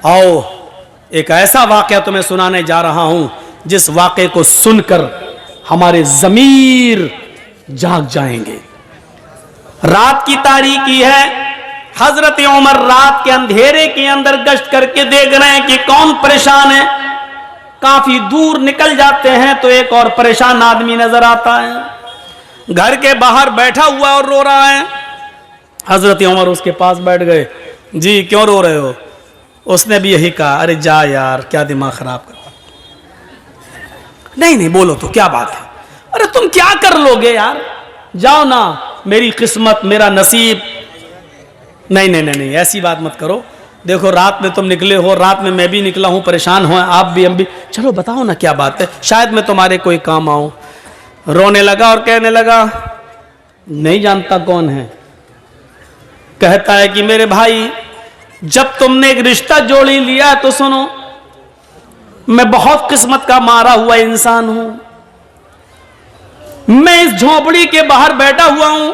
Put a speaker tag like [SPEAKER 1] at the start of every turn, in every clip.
[SPEAKER 1] आओ एक ऐसा वाक़या तुम्हें सुनाने जा रहा हूं जिस वाक़े को सुनकर हमारे ज़मीर जाग जाएंगे। रात की तारीकी है। हजरत उमर रात के अंधेरे के अंदर गश्त करके देख रहे हैं कि कौन परेशान है। काफी दूर निकल जाते हैं तो एक और परेशान आदमी नजर आता है, घर के बाहर बैठा हुआ और रो रहा है। हजरत उमर उसके पास बैठ गए। जी क्यों रो रहे हो? उसने भी यही कहा, अरे जा यार क्या दिमाग खराब कर। नहीं बोलो तो क्या बात है? अरे तुम क्या कर लोगे यार, जाओ ना, मेरी किस्मत मेरा नसीब। नहीं ऐसी बात मत करो। देखो रात में तुम निकले हो, रात में मैं भी निकला हूं, परेशान हो आप भी हम भी। चलो बताओ ना क्या बात है, शायद मैं तुम्हारे कोई काम आऊं। रोने लगा और कहने लगा, नहीं जानता कौन है। कहता है कि मेरे भाई जब तुमने एक रिश्ता जोड़ी लिया तो सुनो, मैं बहुत किस्मत का मारा हुआ इंसान हूं। मैं इस झोपड़ी के बाहर बैठा हुआ हूं,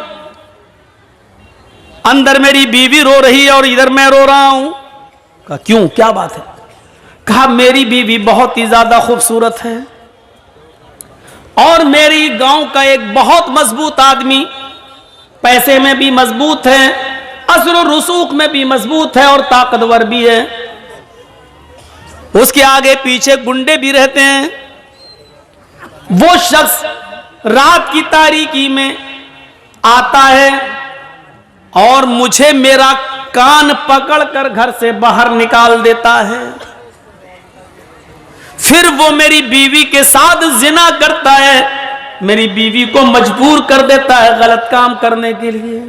[SPEAKER 1] अंदर मेरी बीवी रो रही है और इधर मैं रो रहा हूं। कहा क्यों, क्या बात है? कहा मेरी बीवी बहुत ही ज्यादा खूबसूरत है और मेरी गांव का एक बहुत मजबूत आदमी, पैसे में भी मजबूत है, असर और रसूख में भी मजबूत है और ताकतवर भी है। उसके आगे पीछे गुंडे भी रहते हैं। वो शख्स रात की तारीकी में आता है और मुझे मेरा कान पकड़कर घर से बाहर निकाल देता है। फिर वो मेरी बीवी के साथ जिना करता है, मेरी बीवी को मजबूर कर देता है गलत काम करने के लिए।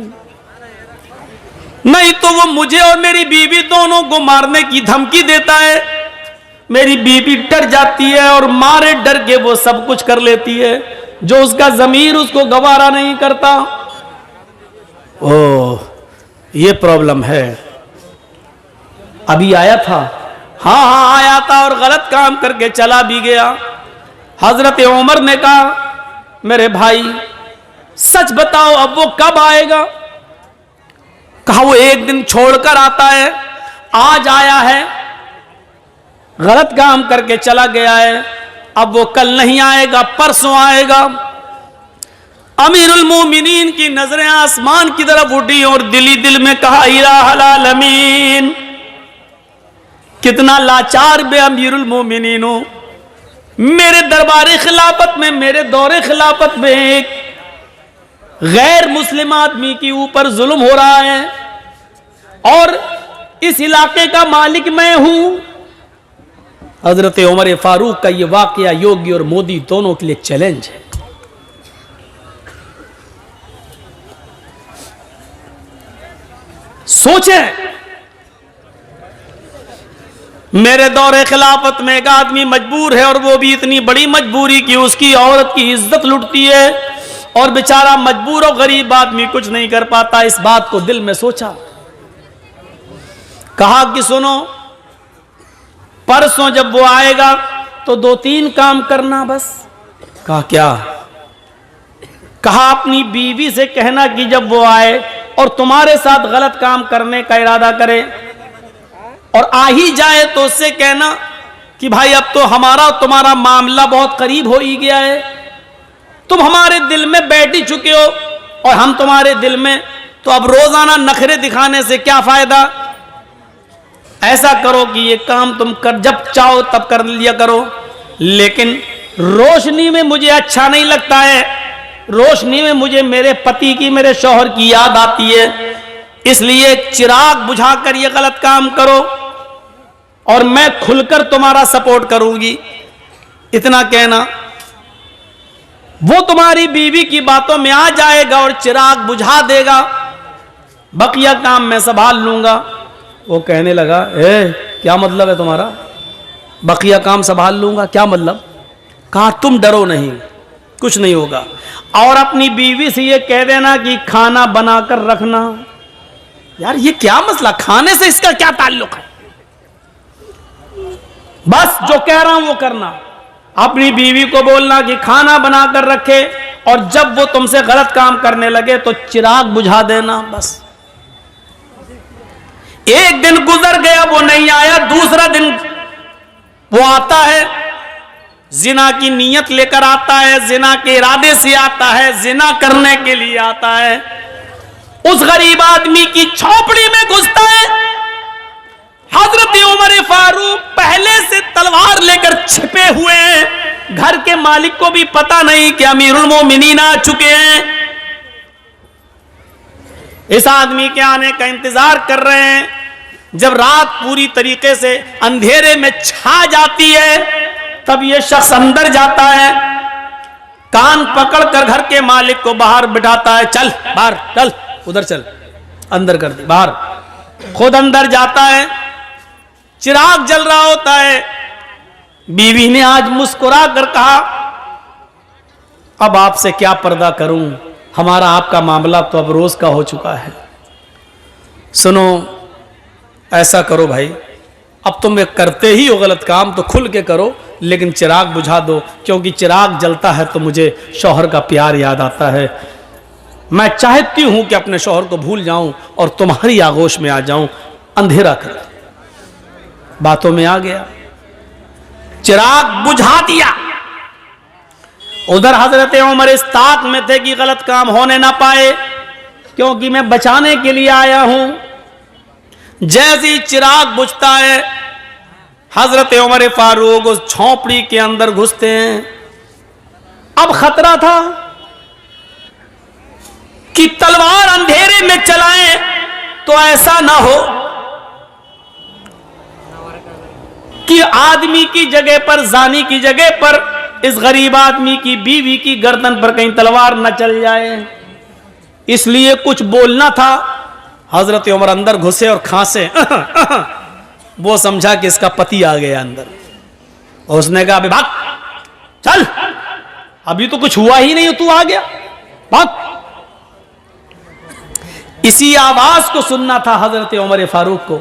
[SPEAKER 1] नहीं तो वो मुझे और मेरी बीवी दोनों को मारने की धमकी देता है। मेरी बीवी डर जाती है और मारे डर के वो सब कुछ कर लेती है जो उसका ज़मीर उसको गवारा नहीं करता। ओह ये प्रॉब्लम है। अभी आया था, हाँ आया था और गलत काम करके चला भी गया। हजरत उमर ने कहा, मेरे भाई सच बताओ अब वो कब आएगा? कहा वो एक दिन छोड़कर आता है, आज आया है, गलत काम करके चला गया है, अब वो कल नहीं आएगा, परसों आएगा। अमीरुल मोमिनीन की नजरें आसमान की तरफ उठी और दिली दिल में कहा, इलाहुल आलमीन, कितना लाचार बे अमीरुल मोमिनीन हो। मेरे दरबार खिलाफत में, मेरे दौरे खिलाफत में एक गैर मुस्लिम आदमी के ऊपर जुल्म हो रहा है और इस इलाके का मालिक मैं हूं। हजरत उमर फारूक का यह वाकया योगी और मोदी दोनों के लिए चैलेंज है। सोचें, मेरे दौरे खिलाफत में एक आदमी मजबूर है और वो भी इतनी बड़ी मजबूरी कि उसकी औरत की इज्जत लुटती है और बेचारा मजबूर और गरीब आदमी कुछ नहीं कर पाता। इस बात को दिल में सोचा, कहा कि सुनो, परसों जब वो आएगा तो 2-3 काम करना बस। कहा क्या? कहा अपनी बीवी से कहना कि जब वो आए और तुम्हारे साथ गलत काम करने का इरादा करे और आ ही जाए तो उससे कहना कि भाई अब तो हमारा और तुम्हारा मामला बहुत करीब हो ही गया है, तुम हमारे दिल में बैठ ही चुके हो और हम तुम्हारे दिल में, तो अब रोजाना नखरे दिखाने से क्या फायदा। ऐसा करो कि ये काम तुम कर, जब चाहो तब कर लिया करो, लेकिन रोशनी में मुझे अच्छा नहीं लगता है, रोशनी में मुझे मेरे पति की, मेरे शौहर की याद आती है, इसलिए चिराग बुझाकर ये गलत काम करो और मैं खुलकर तुम्हारा सपोर्ट करूंगी। इतना कहना, वो तुम्हारी बीवी की बातों में आ जाएगा और चिराग बुझा देगा, बकिया काम मैं संभाल लूंगा। वो कहने लगा, क्या मतलब है तुम्हारा, बकिया काम संभाल लूंगा, क्या मतलब? कहा तुम डरो नहीं, कुछ नहीं होगा, और अपनी बीवी से ये कह देना कि खाना बनाकर रखना। यार ये क्या मसला, खाने से इसका क्या ताल्लुक है? बस जो कह रहा हूं वो करना। अपनी बीवी को बोलना कि खाना बनाकर रखे और जब वो तुमसे गलत काम करने लगे तो चिराग बुझा देना। बस एक दिन गुजर गया, वो नहीं आया। दूसरा दिन वो आता है, जिना की नीयत लेकर आता है, जिना के इरादे से आता है, जिना करने के लिए आता है। उस गरीब आदमी की झोपड़ी में घुसता है। हजरत उमर फारूक पहले से तलवार लेकर छिपे हुए हैं। घर के मालिक को भी पता नहीं कि अमीरुल मोमिनीन आ चुके हैं। इस आदमी के आने का इंतजार कर रहे हैं। जब रात पूरी तरीके से अंधेरे में छा जाती है, तब यह शख्स अंदर जाता है, कान पकड़कर घर के मालिक को बाहर बिठाता है। चल बाहर, चल उधर, चल अंदर कर दे बाहर। खुद अंदर जाता है। चिराग जल रहा होता है। बीवी ने आज मुस्कुरा कर कहा, अब आपसे क्या पर्दा करूं, हमारा आपका मामला तो अब रोज का हो चुका है। सुनो, ऐसा करो भाई, अब तुम करते ही हो गलत काम तो खुल के करो, लेकिन चिराग बुझा दो, क्योंकि चिराग जलता है तो मुझे शौहर का प्यार याद आता है। मैं चाहती हूं कि अपने शौहर को भूल जाऊं और तुम्हारी आगोश में आ जाऊं। अंधेरा कर दो। बातों में आ गया, चिराग बुझा दिया। उधर हजरत उमर इस ताक में थे कि गलत काम होने ना पाए, क्योंकि मैं बचाने के लिए आया हूं। जैसे ही चिराग बुझता है, हजरत उमर फारूक उस झोंपड़ी के अंदर घुसते हैं। अब खतरा था कि तलवार अंधेरे में चलाएं तो ऐसा ना हो कि आदमी की जगह पर, जानी की जगह पर इस गरीब आदमी की बीवी की गर्दन पर कहीं तलवार न चल जाए। इसलिए कुछ बोलना था। हजरत उमर अंदर घुसे और खांसे। वो समझा कि इसका पति आ गया अंदर। और उसने कहा, अभी भाग, चल, अभी तो कुछ हुआ ही नहीं, तू आ गया, भाग। इसी आवाज को सुनना था हजरत उमर फारूक को।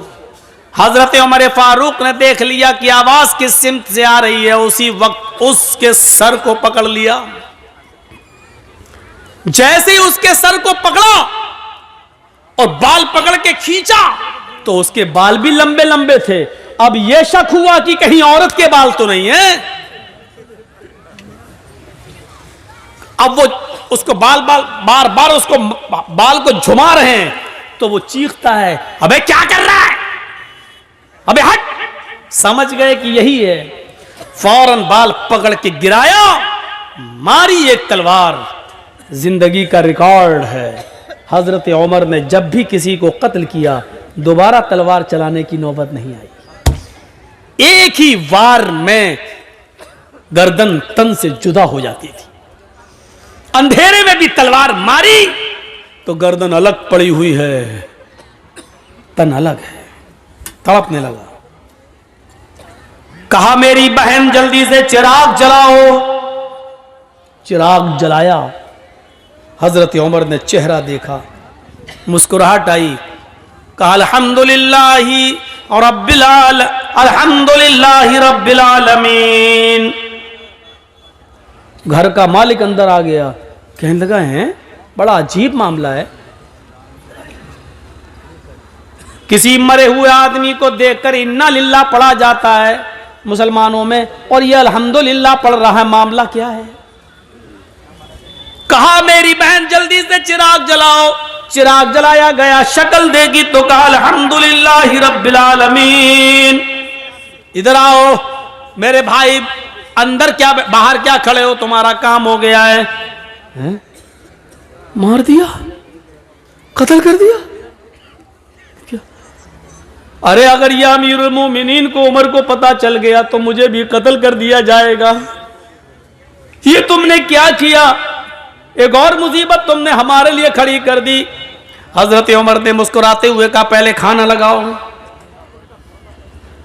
[SPEAKER 1] हजरत उमर फारूक ने देख लिया कि आवाज किस सिमत से आ रही है। उसी वक्त उसके सर को पकड़ लिया। जैसे ही उसके सर को पकड़ा और बाल पकड़ के खींचा, तो उसके बाल भी लंबे लंबे थे। अब यह शक हुआ कि कहीं औरत के बाल तो नहीं है। अब वो उसको बार बार उसको बाल को झुमा रहे हैं, तो वो चीखता है, अबे क्या कर रहा है, अबे हट। समझ गए कि यही है। फौरन बाल पकड़ के गिराया, मारी एक तलवार। जिंदगी का रिकॉर्ड है, हजरत उमर ने जब भी किसी को कत्ल किया, दोबारा तलवार चलाने की नौबत नहीं आई। एक ही वार में गर्दन तन से जुदा हो जाती थी। अंधेरे में भी तलवार मारी तो गर्दन अलग पड़ी हुई है, तन अलग है। तड़पने लगा। कहा, मेरी बहन जल्दी से चिराग जलाओ। चिराग जलाया। हजरत उमर ने चेहरा देखा, मुस्कुराहट आई। कहा, अल्हम्दुलिल्लाहि रब्बिल आलमीन। घर का मालिक अंदर आ गया। कहने लगा, है बड़ा अजीब मामला है। किसी मरे हुए आदमी को देखकर इन्ना लिल्लाह पढ़ा जाता है मुसलमानों में, और यह अल्हम्दुलिल्लाह पढ़ रहा है। मामला क्या है? कहा, मेरी बहन जल्दी से चिराग जलाओ। चिराग जलाया गया। शक्ल देगी तो कहा, अल्हम्दुलिल्लाहि रब्बिल आलमीन। इधर आओ मेरे भाई, अंदर क्या, बाहर क्या खड़े हो, तुम्हारा काम हो गया है। मार दिया, कत्ल कर दिया। क्या? अरे अगर यह अमीरुल मोमिनीन को, उमर को पता चल गया तो मुझे भी कत्ल कर दिया जाएगा। ये तुमने क्या किया? एक और मुसीबत तुमने हमारे लिए खड़ी कर दी। हजरत उमर ने मुस्कुराते हुए कहा, पहले खाना लगाओ।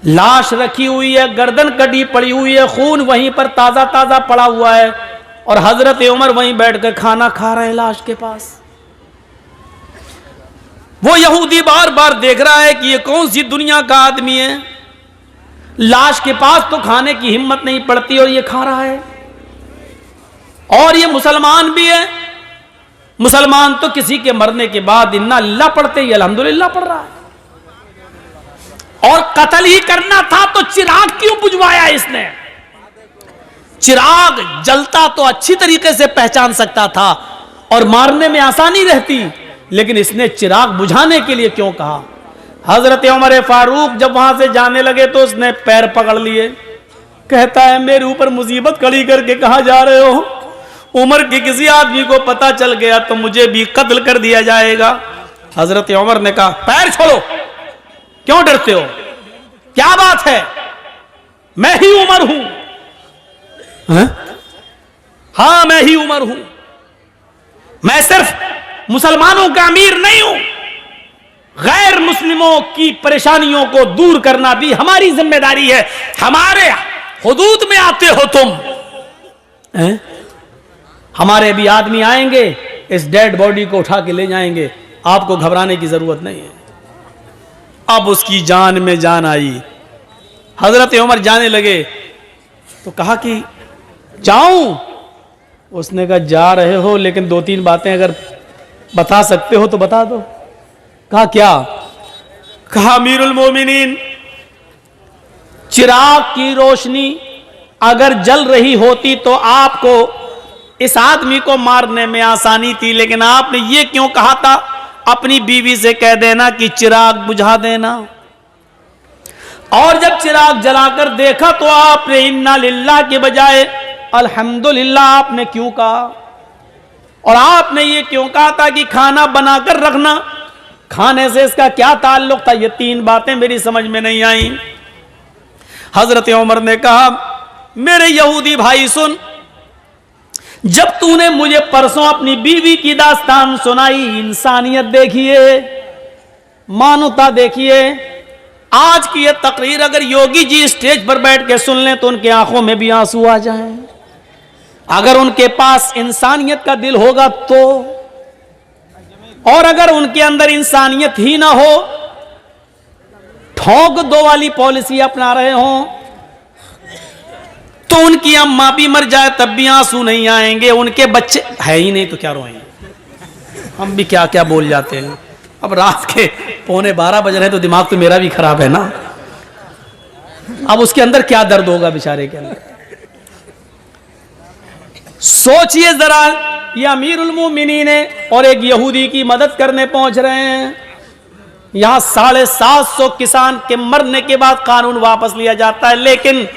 [SPEAKER 1] लाश रखी हुई है, गर्दन कटी पड़ी हुई है, खून वहीं पर ताजा ताजा पड़ा हुआ है, और हजरत उमर वहीं बैठकर खाना खा रहे हैं लाश के पास। वो यहूदी बार बार देख रहा है कि ये कौन सी दुनिया का आदमी है। लाश के पास तो खाने की हिम्मत नहीं पड़ती और ये खा रहा है। और ये मुसलमान भी है। मुसलमान तो किसी के मरने के बाद इन्ना लिल्लाह पढ़ते ही अल्हम्दुलिल्लाह पढ़ रहा है। और कत्ल ही करना था तो चिराग क्यों बुझवाया इसने? चिराग जलता तो अच्छी तरीके से पहचान सकता था और मारने में आसानी रहती, लेकिन इसने चिराग बुझाने के लिए क्यों कहा? हजरत उमर फारूक जब वहां से जाने लगे तो उसने पैर पकड़ लिए, कहता है मेरे ऊपर मुसीबत खड़ी करके कहां जा रहे हो? उमर के किसी आदमी को पता चल गया तो मुझे भी कत्ल कर दिया जाएगा। हजरत उमर ने कहा पैर छोड़ो, क्यों डरते हो? क्या बात है? मैं ही उमर हूं। हां मैं ही उमर हूं। मैं सिर्फ मुसलमानों का अमीर नहीं हूं, गैर मुस्लिमों की परेशानियों को दूर करना भी हमारी जिम्मेदारी है। हमारे हुदूद में आते हो तुम। हमारे भी आदमी आएंगे, इस डेड बॉडी को उठा के ले जाएंगे, आपको घबराने की जरूरत नहीं है। अब उसकी जान में जान आई। हजरत उमर जाने लगे तो कहा कि जाऊं? उसने कहा जा रहे हो, लेकिन 2-3 बातें अगर बता सकते हो तो बता दो। कहा क्या? कहा अमीरुल मोमिनीन, चिराग की रोशनी अगर जल रही होती तो आपको इस आदमी को मारने में आसानी थी, लेकिन आपने ये क्यों कहा था? अपनी बीवी से कह देना कि चिराग बुझा देना। और जब चिराग जलाकर देखा तो आपने इन्ना लिल्लाह के बजाय अल्हम्दुलिल्लाह आपने क्यों कहा? और आपने ये क्यों कहा था कि खाना बनाकर रखना? खाने से इसका क्या ताल्लुक था? ये 3 बातें मेरी समझ में नहीं आई। हजरत उमर ने कहा मेरे यहूदी भाई सुन, जब तूने मुझे परसों अपनी बीवी की दास्तान सुनाई, इंसानियत देखिए, मानवता देखिए। आज की ये तकरीर अगर योगी जी स्टेज पर बैठ के सुन लें तो उनकी आंखों में भी आंसू आ जाएं। अगर उनके पास इंसानियत का दिल होगा तो, और अगर उनके अंदर इंसानियत ही ना हो, ठोक दो वाली पॉलिसी अपना रहे हों, तो उनकी अम्मा भी मर जाए तब भी आंसू नहीं आएंगे। उनके बच्चे है ही नहीं तो क्या रोएंगे? हम भी क्या क्या बोल जाते हैं। अब रात के 11:15 बज रहे हैं तो दिमाग तो मेरा भी खराब है ना। अब उसके अंदर क्या दर्द होगा बेचारे के अंदर? सोचिए जरा, ये अमीरुल मोमिनीन है और एक यहूदी की मदद करने पहुंच रहे हैं। यहां 750 किसान के मरने के बाद कानून वापस लिया जाता है, लेकिन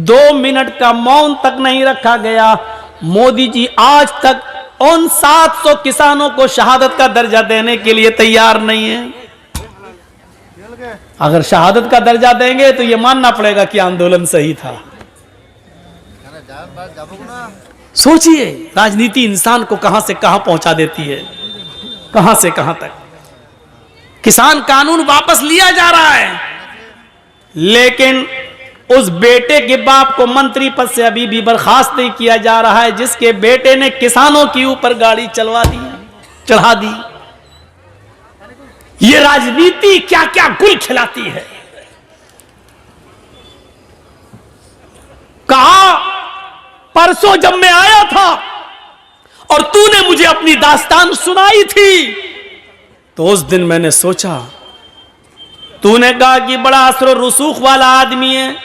[SPEAKER 1] 2 मिनट का मौन तक नहीं रखा गया। मोदी जी आज तक उन 700 किसानों को शहादत का दर्जा देने के लिए तैयार नहीं है। अगर शहादत का दर्जा देंगे तो यह मानना पड़ेगा कि आंदोलन सही था। सोचिए राजनीति इंसान को कहां से कहां पहुंचा देती है, कहां से कहां तक। किसान कानून वापस लिया जा रहा है, लेकिन उस बेटे के बाप को मंत्री पद से अभी भी बर्खास्त नहीं किया जा रहा है, जिसके बेटे ने किसानों के ऊपर गाड़ी चढ़ा दी। ये राजनीति क्या क्या गुल खिलाती है। कहा परसों जब मैं आया था और तूने मुझे अपनी दास्तान सुनाई थी, तो उस दिन मैंने सोचा, तूने कहा कि बड़ा असर रसूख वाला आदमी है,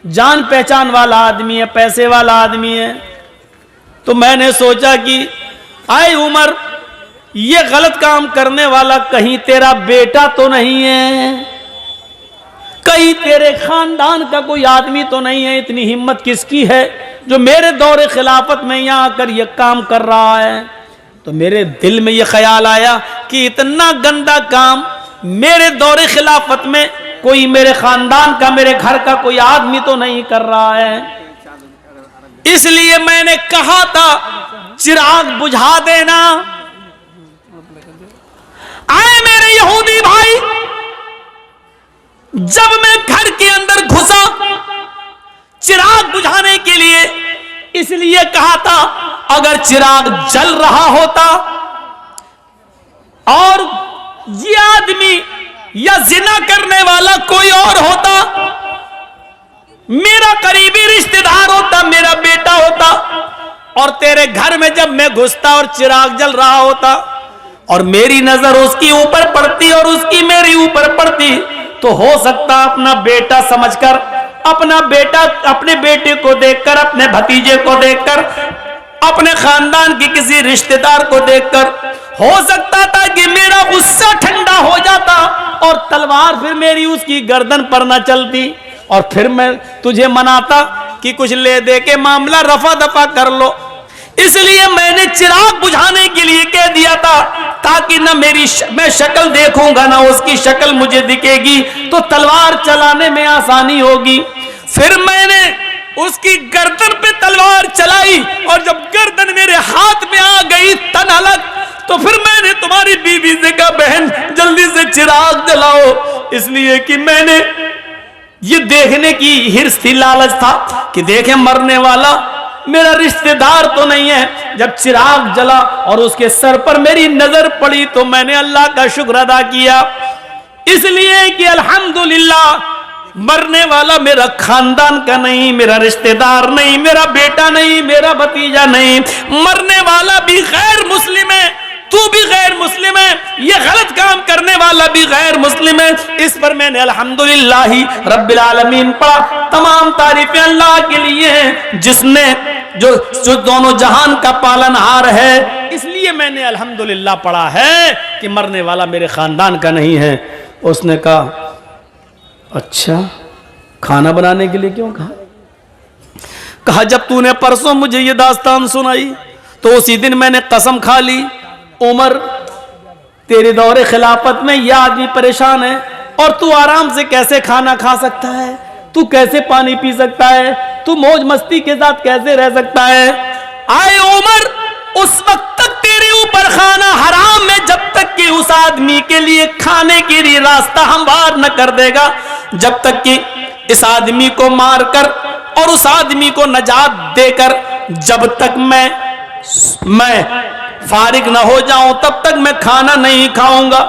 [SPEAKER 1] जान पहचान वाला आदमी है, पैसे वाला आदमी है। तो मैंने सोचा कि आए उमर, ये गलत काम करने वाला कहीं तेरा बेटा तो नहीं है, कहीं तेरे खानदान का कोई आदमी तो नहीं है? इतनी हिम्मत किसकी है जो मेरे दौरे खिलाफत में यहां आकर यह काम कर रहा है? तो मेरे दिल में यह ख्याल आया कि इतना गंदा काम मेरे दौरे खिलाफत में कोई मेरे खानदान का, मेरे घर का कोई आदमी तो नहीं कर रहा है। इसलिए मैंने कहा था चिराग बुझा देना। आए मेरे यहूदी भाई, जब मैं घर के अंदर घुसा चिराग बुझाने के लिए, इसलिए कहा था अगर चिराग जल रहा होता और ये आदमी या जिना करने वाला कोई और होता, मेरा करीबी रिश्तेदार होता, मेरा बेटा होता, और तेरे घर में जब मैं घुसता और चिराग जल रहा होता और मेरी नजर उसकी ऊपर पड़ती और उसकी मेरी ऊपर पड़ती, तो हो सकता अपना बेटा समझकर, अपना बेटा अपने बेटे को देखकर, अपने भतीजे को देखकर, अपने खानदान के किसी रिश्तेदार को देखकर हो सकता था कि मेरा गुस्सा ठंडा हो जाता और तलवार फिर मेरी उसकी गर्दन पर न चलती और फिर मैं तुझे मनाता कि कुछ ले दे के मामला रफा दफा कर लो। इसलिए मैंने चिराग बुझाने के लिए कह दिया था, ताकि ना मैं शक्ल देखूंगा ना उसकी शक्ल मुझे दिखेगी, तो तलवार चलाने में आसानी होगी। फिर मैंने उसकी गर्दन पे तलवार चलाई और जब गर्दन मेरे हाथ में आ गई तन अलग, तो फिर मैंने तुम्हारी बीवी से कहा बहन जल्दी से चिराग जलाओ, इसलिए कि मैंने ये देखने की हिर्स थी, लालच था कि देखें मरने वाला मेरा रिश्तेदार तो नहीं है। जब चिराग जला और उसके सर पर मेरी नजर पड़ी तो मैंने अल्लाह का शुक्र अदा किया, इसलिए कि अल्हम्दुलिल्लाह मरने वाला मेरा खानदान का नहीं, मेरा रिश्तेदार नहीं, मेरा बेटा नहीं, मेरा भतीजा नहीं, मरने वाला भी गैर मुस्लिम है, तू भी गैर मुस्लिम है, ये गलत काम करने वाला भी गैर मुस्लिम है। इस पर मैंने अल्हम्दुलिल्लाह रब्बिल आलमीन पढ़ा। तमाम तारीफें अल्लाह के लिए हैं जिसने जो दोनों जहान का पालनहार है, इसलिए मैंने अल्हम्दुलिल्लाह पढ़ा है कि मरने वाला मेरे खानदान का नहीं है। उसने कहा अच्छा खाना बनाने के लिए क्यों कहा? कहा जब तूने परसों मुझे ये दास्तान सुनाई तो उसी दिन मैंने कसम खा ली, उमर तेरे दौरे खिलाफत में यह आदमी परेशान है और तू आराम से कैसे खाना खा सकता है, तू कैसे पानी पी सकता है, तू मौज मस्ती के साथ कैसे रह सकता है। आए उमर, उस वक्त तक तेरे ऊपर खाना हराम है जब तक कि उस आदमी के लिए खाने के लिए रास्ता हमवार न कर देगा, जब तक कि इस आदमी को मारकर और उस आदमी को नजात देकर जब तक मैं फारिग न हो जाऊं तब तक मैं खाना नहीं खाऊंगा।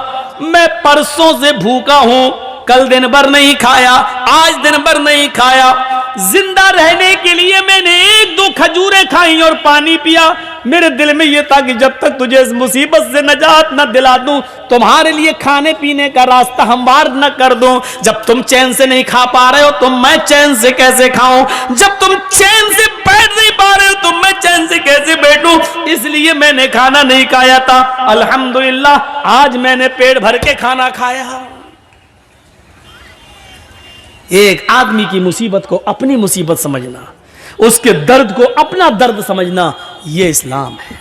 [SPEAKER 1] मैं परसों से भूखा हूं, कल दिन भर नहीं खाया, आज दिन भर नहीं खाया। जिंदा रहने के लिए मैंने 1-2 खजूरें खाई और पानी पिया। मेरे दिल में यह था कि जब तक तुझे इस मुसीबत से नजात न दिला दूं, तुम्हारे लिए खाने पीने का रास्ता हमवार न कर दूं। जब तुम चैन से नहीं खा पा रहे हो तो मैं चैन से कैसे खाऊं? जब तुम चैन से बैठ नहीं पा रहे हो तो मैं चैन से कैसे बैठूं? इसलिए मैंने खाना नहीं खाया था। अल्हम्दुलिल्लाह आज मैंने पेट भर के खाना खाया। एक आदमी की मुसीबत को अपनी मुसीबत समझना, उसके दर्द को अपना दर्द समझना, यह इस्लाम है।